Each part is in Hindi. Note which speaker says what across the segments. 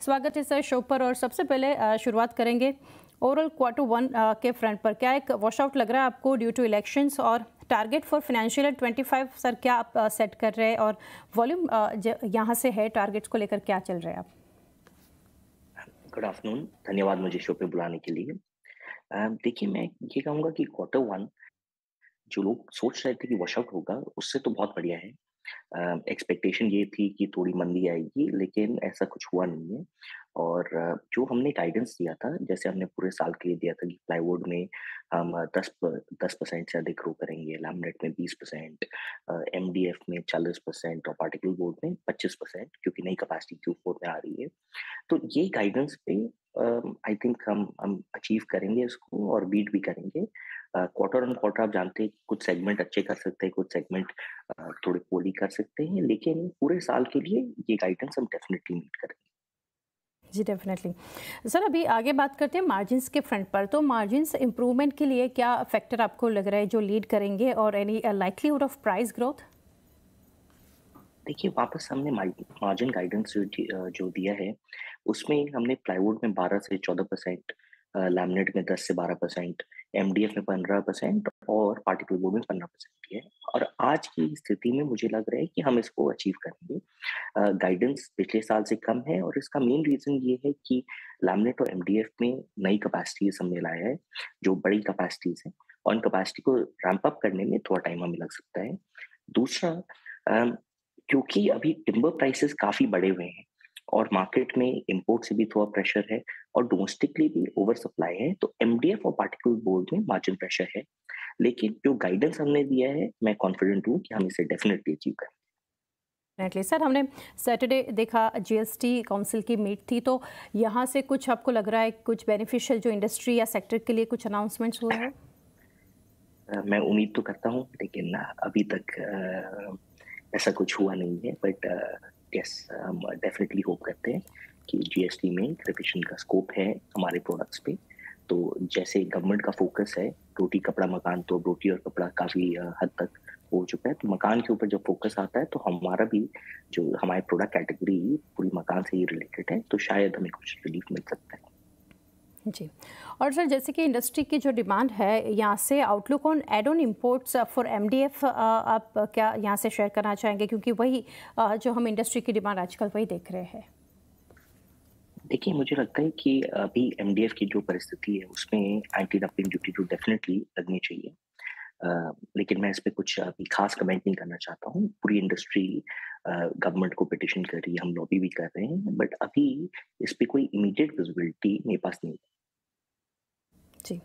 Speaker 1: स्वागत है सर शो पर। और सबसे पहले शुरुआत करेंगे ओवरऑल Q1 के फ्रंट पर। क्या एक वॉश आउट लग रहा है आपको ड्यू टू इलेक्शंस? और target for financial year 25 sir क्या आप सेट कर रहे हैं? और वॉल्यूम यहाँ से है, टारगेट्स को लेकर क्या चल रहा है आप?
Speaker 2: गुड आफ्टरनून, धन्यवाद मुझे शो पे बुलाने के लिए। देखिए, मैं ये कहूँगा कि Q1 जो लोग सोच रहे थे कि वॉश आउट होगा, उससे तो बहुत बढ़िया है। एक्सपेक्टेशन ये थी कि थोड़ी मंदी आएगी, लेकिन ऐसा कुछ हुआ नहीं है। और जो हमने गाइडेंस दिया था, जैसे हमने पूरे साल के लिए दिया था कि प्लाईवुड में हम 10% से अधिक ग्रो करेंगे, लैमिनेट में 20%, एमडीएफ में 40% और पार्टिकल बोर्ड में 25%, क्योंकि नई कैपेसिटी Q4 में आ रही है। तो ये गाइडेंस पे आई थिंक हम अचीव करेंगे इसको और बीट भी करेंगे। क्वार्टर ऑन क्वार्टर आप जानते हैं कि कुछ सेगमेंट अच्छे कर सकते हैं, कुछ सेगमेंट थोड़े पोorly कर सकते हैं, लेकिन पूरे साल के लिए ये गाइडेंस हम डेफिनिटली मीट करेंगे।
Speaker 1: जी डेफिनेटली। सर अभी आगे बात करते हैं मार्जिन्स के फ्रंट पर। तो मार्जिन्स इंप्रूवमेंट के लिए क्या फैक्टर आपको लग रहा है जो लीड करेंगे, और any likelihood of price growth?
Speaker 2: देखिए, वापस हमने मार्जिन गाइडेंस जो दिया है, उसमें हमने प्लाईवुड में 12 से 14%, लैमिनेट में 10 से 12%, एमडीएफ में 15% और पार्टिकल बोर्ड में 15% दिया है। और आज की स्थिति में मुझे लग रहा है कि हम इसको अचीव करेंगे। गाइडेंस पिछले साल से कम है और इसका मेन रीज़न ये है कि लैमिनेट और एमडीएफ में नई कैपेसिटीज़ हमने लाया है, जो बड़ी कैपेसिटीज़ हैं, और उन कैपेसिटी को रैंप अप करने में थोड़ा टाइम हमें लग सकता है। दूसरा, अ, क्योंकि अभी टिम्बर प्राइसेस काफ़ी बढ़े हुए हैं और मार्केट में इम्पोर्ट से भी थोड़ा प्रेशर है और डोमेस्टिकली भी ओवर सप्लाई है, तो एमडीएफ और पार्टिकल बोर्ड में मार्जिन प्रेशर है। लेकिन जो गाइडेंस हमने दिया है, मैं कॉन्फिडेंट हूँ कि हम इसे डेफिनिटली अचीव करेंगे।
Speaker 1: डेफिनेटली सर, हमने सैटरडे देखा जीएसटी काउंसिल की मीट थी, तो यहाँ से कुछ आपको लग रहा है कुछ बेनिफिशियल जो इंडस्ट्री या सेक्टर के लिए कुछ अनाउंसमेंट्स हुए हैं?
Speaker 2: मैं उम्मीद तो करता हूँ, लेकिन अभी तक ऐसा कुछ हुआ नहीं है, बट यस, हम डेफिनिटली होप करते हैं कि जीएसटी में रिविजन का स्कोप है हमारे प्रोडक्ट्स पे। तो जैसे गवर्नमेंट का फोकस है रोटी कपड़ा मकान, तो रोटी और कपड़ा काफ़ी हद तक हो चुका है, तो मकान के ऊपर जब फोकस आता है तो हमारा भी जो हमारे प्रोडक्ट कैटेगरी पूरी मकान से ही रिलेटेड है, तो शायद हमें कुछ रिलीफ मिल सकता है।
Speaker 1: जी। और सर जैसे कि इंडस्ट्री की जो डिमांड है, यहाँ से outlook on add on imports for MDF आप क्या यहाँ से शेयर करना चाहेंगे? क्योंकि वही जो हम इंडस्ट्री की डिमांड आजकल वही देख रहे हैं।
Speaker 2: देखिए, मुझे लगता है कि अभी एमडीएफ की जो परिस्थिति है उसमें एंटी डंपिंग ड्यूटी तो डेफिनेटली लगनी चाहिए। लेकिन मैं इस पे कुछ अभी खास कमेंट नहीं करना चाहता हूँ। पूरी इंडस्ट्री गवर्नमेंट को पिटिशन कर रही है, हम लॉबी भी कर रहे हैं, बट अभी इस पे कोई इमीडिएट विजिबिलिटी मेरे पास नहीं है।
Speaker 1: जी।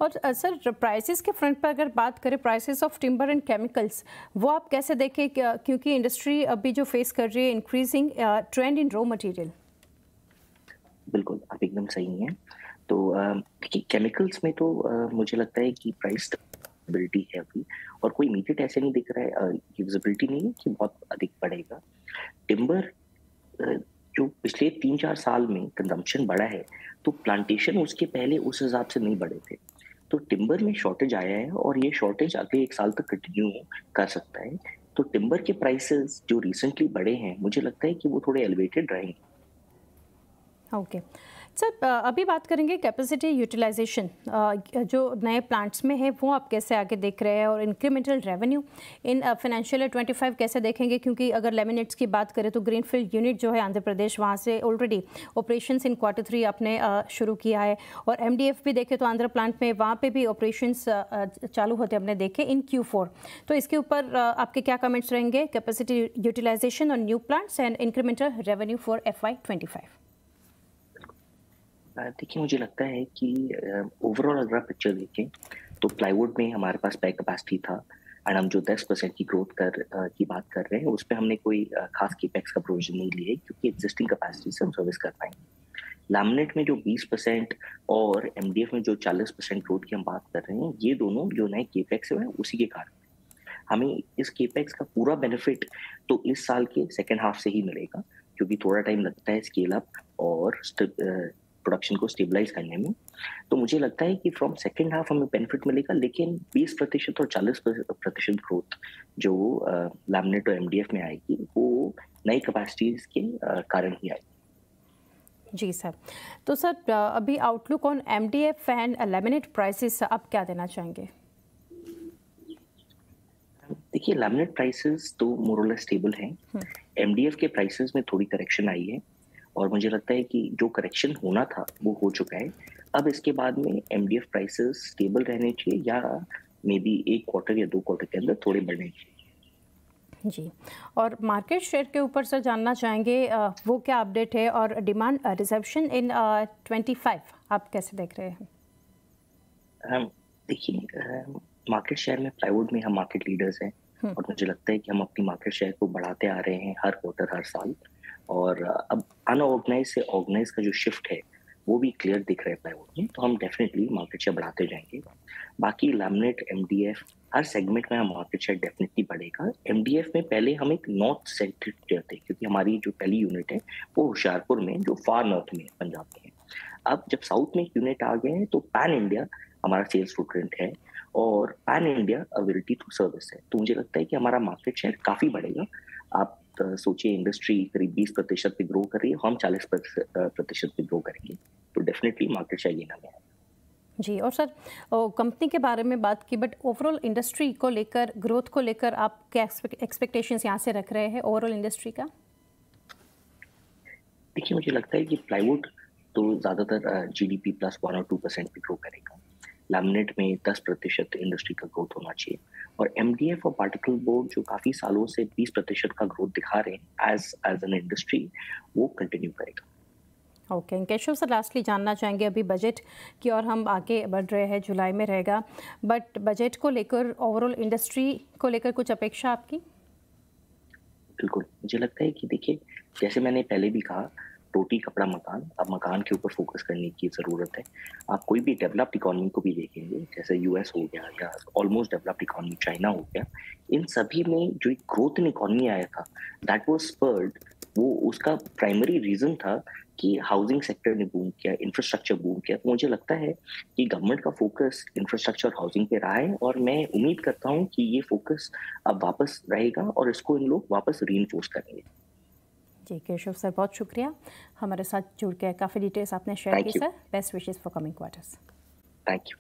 Speaker 1: और सर प्राइसेस के फ्रंट पर अगर बात करें, prices of timber and chemicals, वो आप कैसे देखें? क्योंकि इंडस्ट्री अभी जो फेस कर रही है इंक्रीजिंग ट्रेंड इन रॉ मटेरियल।
Speaker 2: बिल्कुल, आप एकदम सही हैं। तो देखिए, केमिकल्स में तो मुझे लगता है कि प्राइस स्टेबिलिटी है अभी, और कोई इमीडिएट ऐसे नहीं दिख रहा है, कि विजिबिलिटी नहीं है कि बहुत अधिक बढ़ेगा। टिम्बर अ, जो पिछले 3-4 साल में कंजम्पशन बढ़ा है, तो प्लांटेशन उसके पहले उस हिसाब से नहीं बढ़े थे। तो टिम्बर में शॉर्टेज आया है और ये शॉर्टेज अगले 1 साल तक कंटिन्यू कर सकता है। तो टिम्बर के प्राइसेज़ जो रिसेंटली बढ़े हैं, मुझे लगता है कि वो थोड़े एलिवेटेड रहेंगे।
Speaker 1: ओके सर, अभी बात करेंगे कैपेसिटी यूटिलाइजेशन। जो नए प्लांट्स में है वो आप कैसे आगे देख रहे हैं? और incremental revenue in financial year 25 कैसे देखेंगे? क्योंकि अगर लेमिनेट्स की बात करें तो ग्रीनफील्ड यूनिट जो है आंध्र प्रदेश, वहाँ से ऑलरेडी ऑपरेशंस इन Q3 आपने शुरू किया है। और एमडीएफ भी देखें तो आंध्र प्लांट में वहाँ पे भी ऑपरेशंस चालू होते हमने देखे इन Q4। तो इसके ऊपर आपके क्या कमेंट्स रहेंगे? कैपेसिटी यूटिलाइजेशन और new plants and incremental revenue for FY 25।
Speaker 2: देखिए, मुझे लगता है कि ओवरऑल अगर आप पिक्चर देखें, तो प्लाईवुड में हमारे पास स्पेयर कैपेसिटी था, एंड हम जो 10% की ग्रोथ की बात कर रहे हैं, उसपे हमने कोई खास केपेक्स का प्रोविजन नहीं लिए, क्योंकि एग्जिस्टिंग कैपेसिटी से हम सर्विस कर पाएंगे। लैमिनेट में जो 20% और एमडीएफ में जो 40% ग्रोथ की हम बात कर रहे हैं, ये दोनों जो नए केपेक्स है उसी के कारण हमें इस केपेक्स का पूरा बेनिफिट तो इस साल के सेकेंड हाफ से ही मिलेगा, क्योंकि थोड़ा टाइम लगता है स्केल अप और प्रोडक्शन को स्टेबलाइज करने में। तो मुझे लगता है कि फ्रॉम सेकेंड हाफ हमें बेनिफिट मिलेगा, लेकिन 20% और 40% ग्रोथ जो लैमिनेट और एमडीएफ में आएगी, वो नई कैपेसिटीज के कारण ही आएगी।
Speaker 1: जी सर। तो सर अभी outlook on MDF and laminate prices आप क्या देना चाहेंगे?
Speaker 2: देखिए, लैमिनेट प्राइसेस तो मोर और लेस स्टेबल हैं।
Speaker 1: हम्म,
Speaker 2: एमडीएफ के प्राइसेस में थोड़ी करेक्शन आई है और मुझे लगता है कि जो करेक्शन होना था वो हो चुका है। अब इसके बाद में एमडीएफ प्राइसेस स्टेबल रहने चाहिए या मे बी 1 क्वार्टर या 2 क्वार्टर के अंदर थोड़े बढ़ने चाहिए।
Speaker 1: जी। और मार्केट शेयर के ऊपर सर जानना चाहेंगे वो क्या अपडेट है, और डिमांड रिसेप्शन इन 25 आप कैसे देख रहे हैं?
Speaker 2: हम देखिए, मार्केट शेयर में प्लाईवुड में हम मार्केट लीडर्स हैं
Speaker 1: हम्म,
Speaker 2: और मुझे लगता है कि हम अपनी मार्केट शेयर को बढ़ाते आ रहे हैं हर क्वार्टर, हर साल। और अब अनऑर्गेनाइज से ऑर्गेनाइज का जो शिफ्ट है, वो भी क्लियर दिख रहा है प्लाईवुड में, तो हम डेफिनिटली मार्केट शेयर बढ़ाते जाएँगे। बाकी लैमिनेट, एमडीएफ हर सेगमेंट में हमारा मार्केट शेयर डेफिनिटली बढ़ेगा। एमडीएफ में पहले हम एक नॉर्थ सेंट्रिक प्लेयर थे क्योंकि हमारी जो पहली यूनिट है, वो होशियारपुर में जो फार नॉर्थ में है, पंजाब में है। अब जब साउथ में एक यूनिट आ गए हैं तो पैन इंडिया हमारा सेल्स फुटप्रिंट है और pan India availability to service है। तो मुझे लगता है कि हमारा मार्केट शेयर काफ़ी बढ़ेगा। आप सोचिए, इंडस्ट्री करीब 20% पे ग्रो कर रही है, हम 40% पे ग्रो करेंगे। तो डेफिनिटली मार्केट शेयर गेन हमें है।
Speaker 1: जी। और सर कंपनी के बारे में बात की, बट ओवरऑल इंडस्ट्री को लेकर, ग्रोथ को लेकर आप क्या एक्सपेक्टेशंस यहाँ से रख रहे हैं ओवरऑल इंडस्ट्री का?
Speaker 2: देखिए, मुझे लगता है कि प्लाईवुड तो ज़्यादातर जीडीपी प्लस 1 और 2% पे ग्रो करेगा। लैमिनेट में 10% इंडस्ट्री का ग्रोथ होना चाहिए और एमडीएफ और पार्टिकल बोर्ड जो काफ़ी सालों से 20% का ग्रोथ दिखा रहे हैं एज एन इंडस्ट्री, वो कंटिन्यू करेगा।
Speaker 1: ओके, केशव सर लास्टली जानना चाहेंगे, अभी बजट की और हम आगे बढ़ रहे हैं, जुलाई में रहेगा, बट बजट को लेकर ओवरऑल इंडस्ट्री को लेकर कुछ अपेक्षा आपकी?
Speaker 2: बिल्कुल, मुझे लगता है कि देखिए, जैसे मैंने पहले भी कहा, रोटी, कपड़ा, मकान, अब मकान के ऊपर फ़ोकस करने की ज़रूरत है। आप कोई भी डेवलप्ड इकोनॉमी को भी देखेंगे, जैसे यूएस हो गया या ऑलमोस्ट डेवलप्ड इकोनॉमी चाइना हो गया, इन सभी में जो एक ग्रोथ इन इकोनॉमी आया था, दैट वाज़ स्पर्ड, वो उसका प्राइमरी रीज़न था कि हाउसिंग सेक्टर ने बूम किया, इंफ्रास्ट्रक्चर बूम किया। तो मुझे लगता है कि गवर्नमेंट का फ़ोकस इंफ्रास्ट्रक्चर और हाउसिंग पे रहा है और मैं उम्मीद करता हूँ कि ये फ़ोकस अब वापस रहेगा और इसको इन लोग वापस रीइंफोर्स करेंगे।
Speaker 1: जी केशव सर, बहुत शुक्रिया हमारे साथ जुड़ के, काफ़ी डिटेल्स आपने शेयर की
Speaker 2: thank you.
Speaker 1: Sir. Best wishes for coming quarters.
Speaker 2: Thank you.